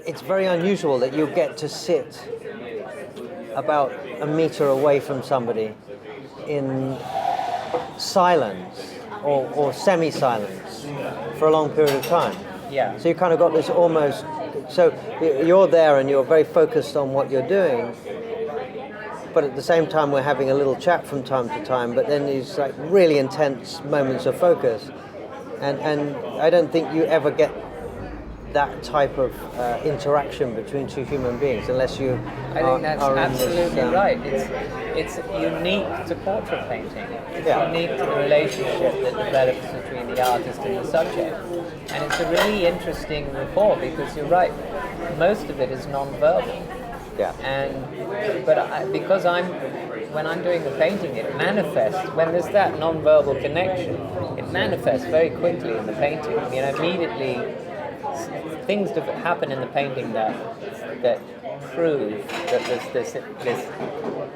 it's very unusual that you get to sit about a meter away from somebody in silence or semi-silence for a long period of time. Yeah. So you kind of got this almost, so you're there and you're very focused on what you're doing, but at the same time we're having a little chat from time to time, but then these like really intense moments of focus. And I don't think you ever get that type of interaction between two human beings unless you I think that's absolutely this, right. It's unique to portrait painting. It's unique to the relationship that develops between the artist and the subject. And it's a really interesting rapport because you're right, most of it is non-verbal. Yeah. Because when I'm doing the painting, it manifests, when there's that non-verbal connection, it manifests very quickly in the painting. I mean, immediately things happen in the painting that prove that there's this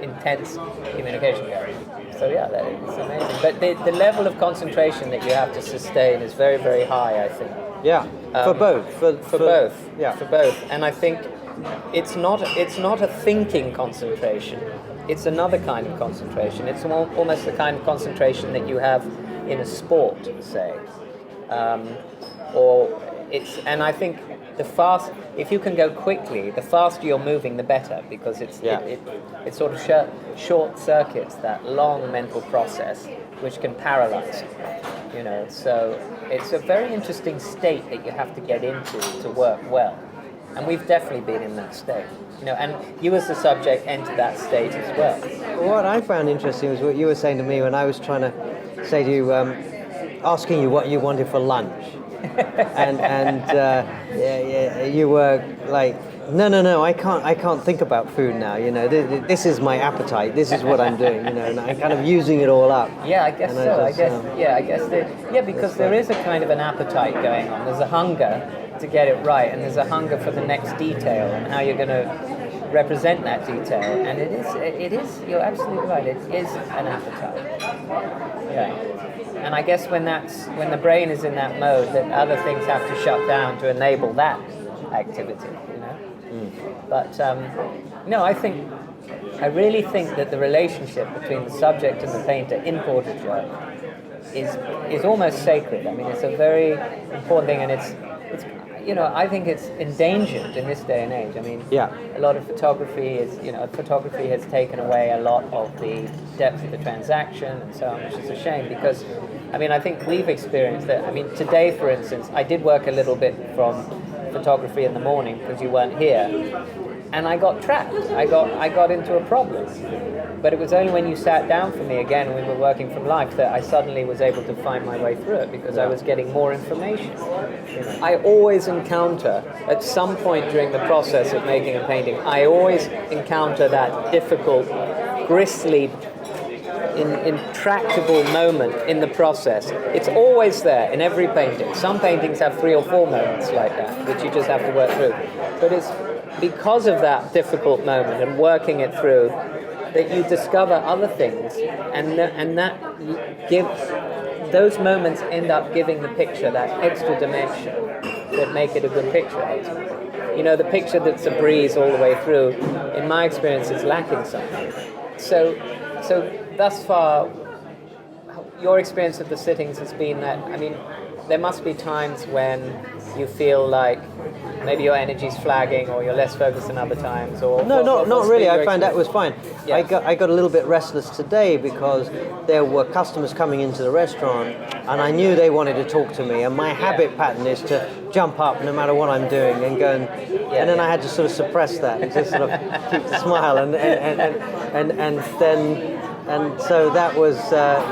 intense communication going on. So yeah, that is amazing. But the level of concentration that you have to sustain is very, very high, I think. Yeah, for both. For both. Yeah. For both. And I think it's not a thinking concentration. It's another kind of concentration. It's almost the kind of concentration that you have in a sport, say. And I think if you can go quickly, the faster you're moving, the better, because it sort of short circuits that long mental process, which can paralyze. So it's a very interesting state that you have to get into to work well, and we've definitely been in that state. And you as the subject enter that state as well. What I found interesting was what you were saying to me when I was trying to say to you, asking you what you wanted for lunch. and you were like, no, I can't think about food now. This is my appetite. This is what I'm doing. And I'm kind of using it all up. Yeah, I guess so. Because there is a kind of an appetite going on. There's a hunger to get it right, and there's a hunger for the next detail and how you're going to represent that detail. And it is. You're absolutely right. It is an appetite. Yeah. And I guess when the brain is in that mode, that other things have to shut down to enable that activity, But I really think that the relationship between the subject and the painter in portraiture is almost sacred. I mean, it's a very important thing, and it's I think it's endangered in this day and age. I mean, a lot of photography has taken away a lot of the depth of the transaction and so on, which is a shame because, I think we've experienced that. I mean, today, for instance, I did work a little bit from photography in the morning because you weren't here, and I got trapped. I got into a problem. But it was only when you sat down for me again and we were working from life that I suddenly was able to find my way through it because I was getting more information. I always encounter, at some point during the process of making a painting, I always encounter that difficult, gristly, intractable moment in the process. It's always there in every painting. Some paintings have 3 or 4 moments like that, which you just have to work through. But it's because of that difficult moment and working it through that you discover other things, and that those moments end up giving the picture that extra dimension that make it a good picture. The picture that's a breeze all the way through, in my experience, is lacking something. So thus far, your experience of the sittings has been that, there must be times when you feel like maybe your energy's flagging or you're less focused than other times, or not really. I found that was fine. Yes. I got a little bit restless today because there were customers coming into the restaurant and I knew they wanted to talk to me, and my habit pattern is to jump up no matter what I'm doing and go and then I had to sort of suppress that and just sort of keep the smile and so that was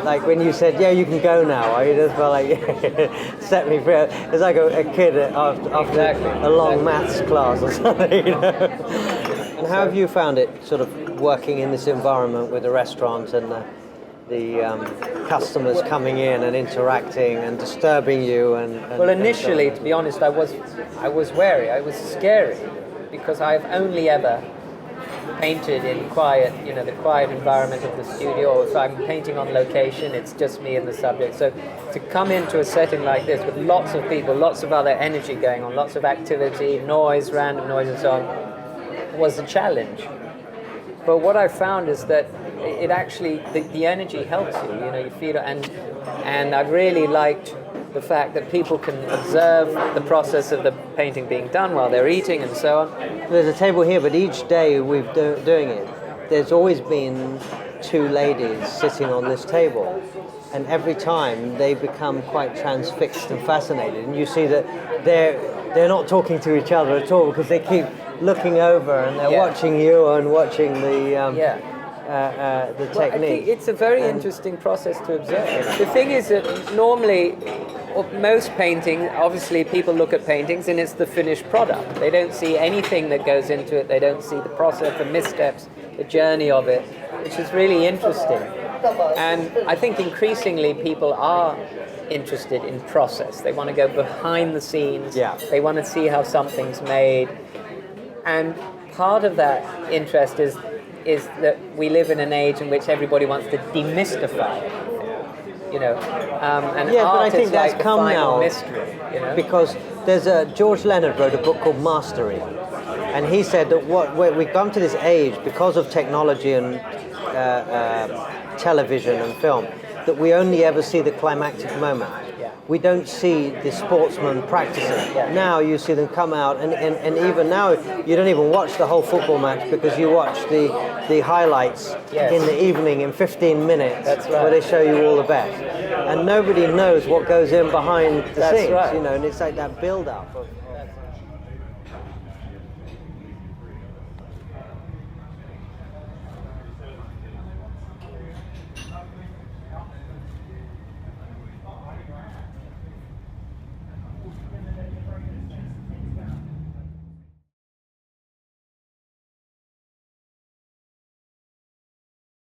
like when you said, you can go now, I just felt like, set me free. It's like a kid after a long maths class or something, And how have you found it sort of working in this environment with the restaurant and the customers coming in and interacting and disturbing you? Well, initially, to be honest, I was wary. I was scary because I've only ever painted in quiet, the quiet environment of the studio, or if I'm painting on location, it's just me and the subject. So to come into a setting like this with lots of people, lots of other energy going on, lots of activity, noise, random noise and so on, was a challenge. But what I found is that it actually, the energy helps you, you feel it, and I've really liked the fact that people can observe the process of the painting being done while they're eating and so on. There's a table here, but each day we've doing it, there's always been two ladies sitting on this table, and every time they become quite transfixed and fascinated, and you see that they're not talking to each other at all because they keep looking over and they're watching you and watching the technique. I think it's a very interesting process to observe. The thing is that normally, most painting, obviously people look at paintings and it's the finished product. They don't see anything that goes into it. They don't see the process, the missteps, the journey of it, which is really interesting. And I think increasingly people are interested in process. They want to go behind the scenes. They want to see how something's made. And part of that interest is that we live in an age in which everybody wants to demystify it, and but art I think is that's like the come final now, mystery, because there's George Leonard wrote a book called Mastery, and he said that we've come to this age because of technology and television and film, that we only ever see the climactic moment. We don't see the sportsmen practicing. Now you see them come out, and even now you don't even watch the whole football match because you watch the highlights in the evening in 15 minutes. That's right. Where they show you all the best. And nobody knows what goes in behind the scenes, right. and it's like that build-up of